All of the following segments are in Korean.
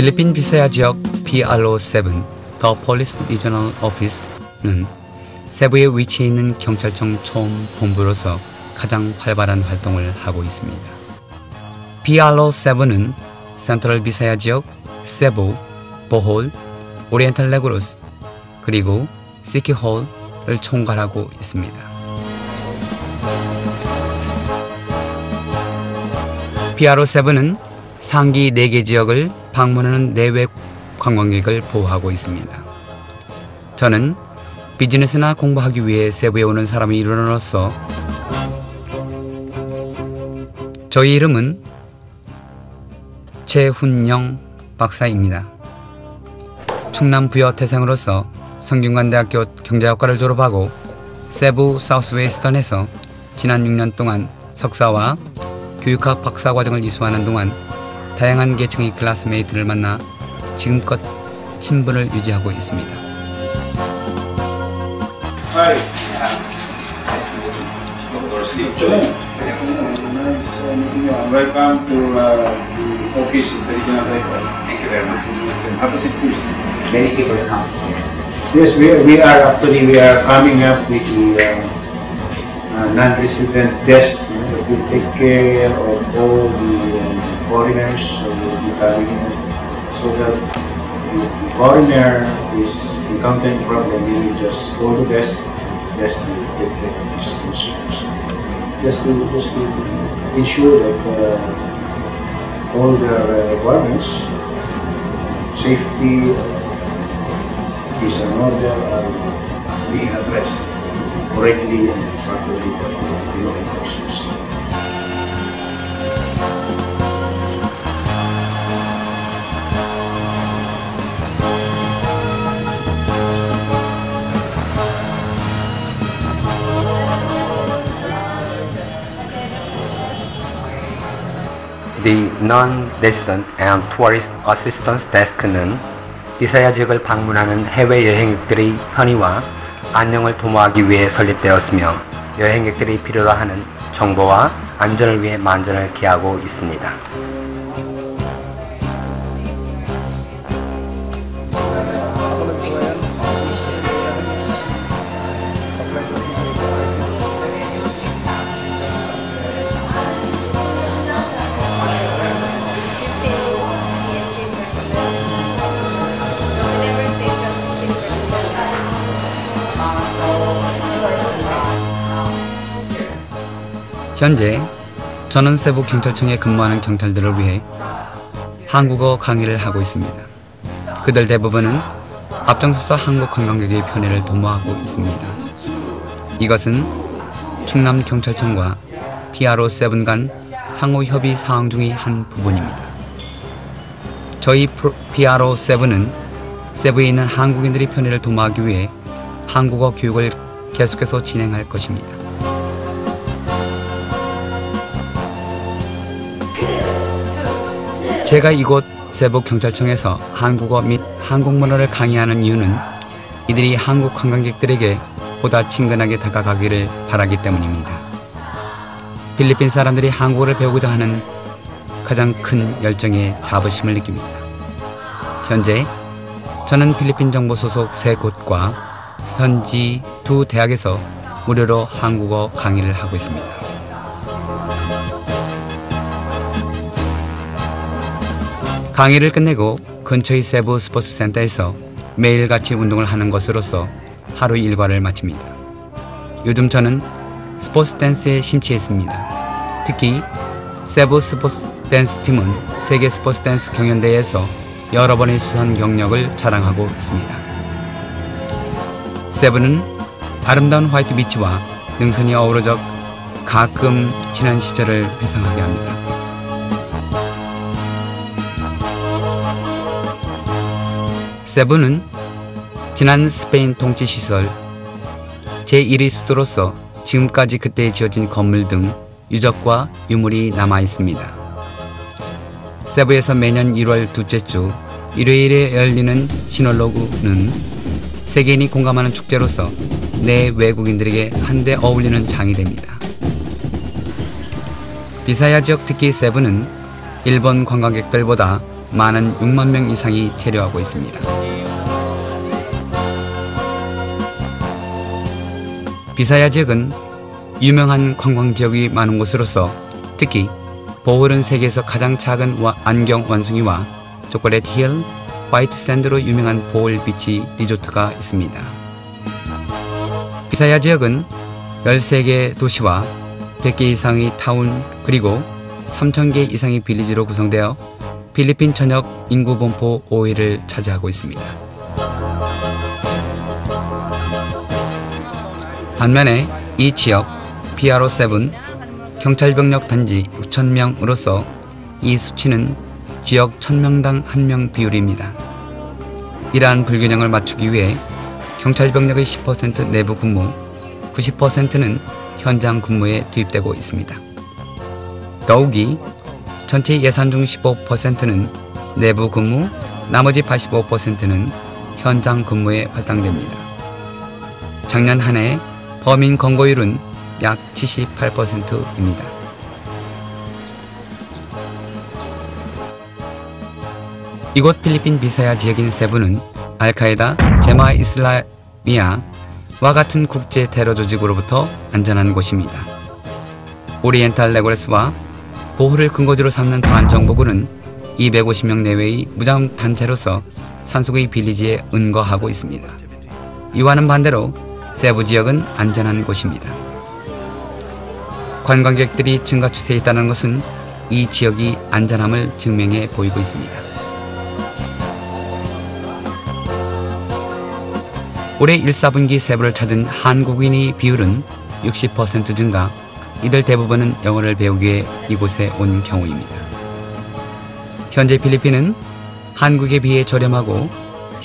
필리핀 비사야 지역 PRO7 더 폴리스 리저널 오피스는 세부에 위치해 있는 경찰청 초음 본부로서 가장 활발한 활동을 하고 있습니다. PRO7은 센트럴 비사야 지역, 세부, 보홀, 오리엔탈 레그로스, 그리고 시키홀을 총괄하고 있습니다. PRO7은 상기 4개 지역을 방문하는 내외 관광객을 보호하고 있습니다. 저는 비즈니스나 공부하기 위해 세부에 오는 사람이 일원으로서 저희 이름은 최훈영 박사입니다. 충남 부여 태생으로서 성균관대학교 경제학과를 졸업하고 세부 사우스웨스턴에서 지난 6년 동안 석사와 교육학 박사과정을 이수하는 동안 다양한 계층의 클래스메이트를 만나 지금껏 친분을 유지하고 있습니다. Hi. Welcome to the office of the regional director. Thank you very much. Have a seat, please. Many people come here. Yes, we are coming up with the non-resident desk that will take care of all the foreigners who will be coming in, so that if the foreigner is encountering a problem, he will just call the desk will take care of these concerns. Just to ensure that all their requirements, safety, peace and order are being addressed correctly and properly by the law enforcement. The Non-Resident and Tourist Assistance Desk는 비사야 지역을 방문하는 해외 여행객들의 편의와 안녕을 도모하기 위해 설립되었으며 여행객들이 필요로 하는 정보와 안전을 위해 만전을 기하고 있습니다. 현재 저는 세부 경찰청에 근무하는 경찰들을 위해 한국어 강의를 하고 있습니다. 그들 대부분은 앞장서서 한국 관광객의 편의를 도모하고 있습니다. 이것은 충남 경찰청과 PRO7 간 상호 협의 사항 중의 한 부분입니다. 저희 PRO7은 세부에 있는 한국인들의 편의를 도모하기 위해 한국어 교육을 계속해서 진행할 것입니다. 제가 이곳 세부경찰청에서 한국어 및 한국문화를 강의하는 이유는 이들이 한국 관광객들에게 보다 친근하게 다가가기를 바라기 때문입니다. 필리핀 사람들이 한국어를 배우고자 하는 가장 큰 열정에 자부심을 느낍니다. 현재 저는 필리핀 정부 소속 3곳과 현지 2 대학에서 무료로 한국어 강의를 하고 있습니다. 강의를 끝내고 근처의 세부 스포츠 센터에서 매일같이 운동을 하는 것으로서 하루 일과를 마칩니다. 요즘 저는 스포츠 댄스에 심취했습니다. 특히 세부 스포츠 댄스 팀은 세계 스포츠 댄스 경연대회에서 여러 번의 수상 경력을 자랑하고 있습니다. 세부는 아름다운 화이트 비치와 능선이 어우러져 가끔 지난 시절을 회상하게 합니다. 세부는 지난 스페인 통치 시설 제1위 수도로서 지금까지 그때 지어진 건물 등 유적과 유물이 남아 있습니다. 세부에서 매년 1월 둘째 주 일요일에 열리는 시놀로구는 세계인이 공감하는 축제로서 내 외국인들에게 한데 어울리는 장이 됩니다. 비사야 지역 특히 세부는 일본 관광객들보다 많은 6만 명 이상이 체류하고 있습니다. 비사야 지역은 유명한 관광지역이 많은 곳으로서 특히 보홀은 세계에서 가장 작은 안경 원숭이와 초콜릿 힐, 화이트 샌드로 유명한 보홀 비치 리조트가 있습니다. 비사야 지역은 13개 도시와 100개 이상의 타운 그리고 3,000개 이상의 빌리지로 구성되어 필리핀 전역 인구 분포 5위를 차지하고 있습니다. 반면에 이 지역 PRO7 경찰병력 단지 6,000명으로서 이 수치는 지역 1,000명당 1명 비율입니다. 이러한 불균형을 맞추기 위해 경찰병력의 10% 내부 근무, 90%는 현장 근무에 투입되고 있습니다. 더욱이 전체 예산 중 15%는 내부 근무, 나머지 85%는 현장 근무에 할당됩니다. 작년 한 해 범인 검거율은 약 78%입니다. 이곳 필리핀 비사야 지역인 세부는 알카에다, 제마 이슬라미아와 같은 국제 테러 조직으로부터 안전한 곳입니다. 오리엔탈 레고레스와 보홀을 근거지로 삼는 반정부군은 250명 내외의 무장 단체로서 산속의 빌리지에 은거하고 있습니다. 이와는 반대로 세부 지역은 안전한 곳입니다. 관광객들이 증가 추세에 있다는 것은 이 지역이 안전함을 증명해 보이고 있습니다. 올해 1, 4분기 세부를 찾은 한국인의 비율은 60% 증가, 이들 대부분은 영어를 배우기 위해 이곳에 온 경우입니다. 현재 필리핀은 한국에 비해 저렴하고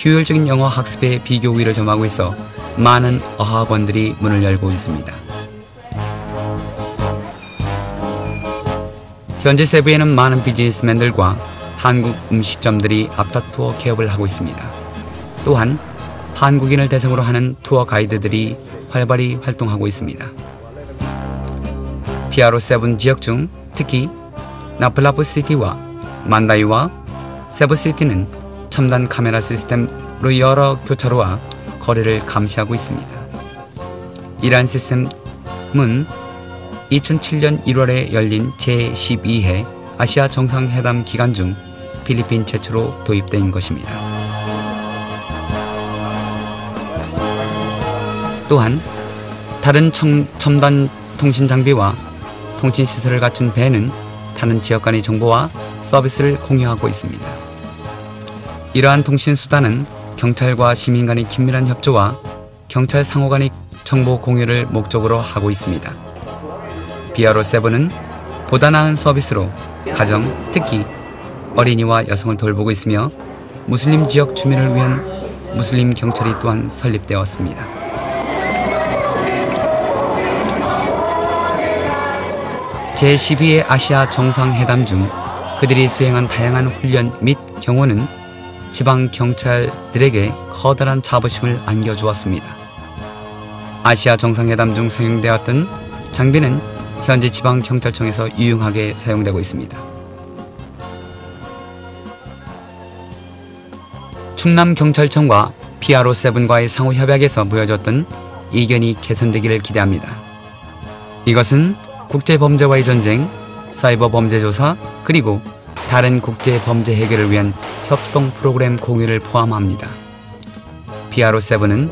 효율적인 영어 학습에 비교 우위를 점하고 있어 많은 어학원들이 문을 열고 있습니다. 현재 세부에는 많은 비즈니스맨들과 한국 음식점들이 앞다투어 개업을 하고 있습니다. 또한 한국인을 대상으로 하는 투어 가이드들이 활발히 활동하고 있습니다. PRO7 지역 중 특히 나플라푸시티와 만다이와 세부시티는 첨단 카메라 시스템으로 여러 교차로와 거리를 감시하고 있습니다. 이러한 시스템은 2007년 1월에 열린 제12회 아시아 정상회담 기간 중 필리핀 최초로 도입된 것입니다. 또한 다른 첨단 통신 장비와 통신 시설을 갖춘 배는 타는 지역 간의 정보와 서비스를 공유하고 있습니다. 이러한 통신 수단은 경찰과 시민 간의 긴밀한 협조와 경찰 상호 간의 정보 공유를 목적으로 하고 있습니다. PRO7은 보다 나은 서비스로 가정, 특히 어린이와 여성을 돌보고 있으며 무슬림 지역 주민을 위한 무슬림 경찰이 또한 설립되었습니다. 제12회 아시아 정상회담 중 그들이 수행한 다양한 훈련 및 경호는 지방 경찰들에게 커다란 자부심을 안겨주었습니다. 아시아 정상회담 중 사용되었던 장비는 현재 지방 경찰청에서 유용하게 사용되고 있습니다. 충남 경찰청과 PRO7과의 상호 협약에서 보여줬던 이견이 개선되기를 기대합니다. 이것은 국제범죄와의 전쟁, 사이버 범죄 조사, 그리고 다른 국제 범죄 해결을 위한 협동 프로그램 공유를 포함합니다. PRO7은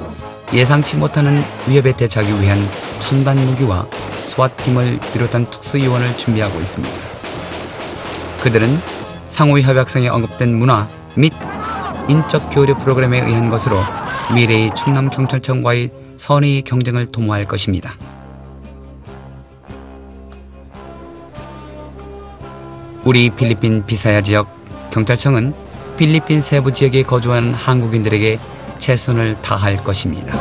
예상치 못하는 위협에 대처하기 위한 첨단 무기와 스와팀을 비롯한 특수요원을 준비하고 있습니다. 그들은 상호 협약상에 언급된 문화 및 인적 교류 프로그램에 의한 것으로 미래의 충남경찰청과의 선의 경쟁을 도모할 것입니다. 우리 필리핀 비사야 지역 경찰청은 필리핀 세부 지역에 거주하는 한국인들에게 최선을 다할 것입니다.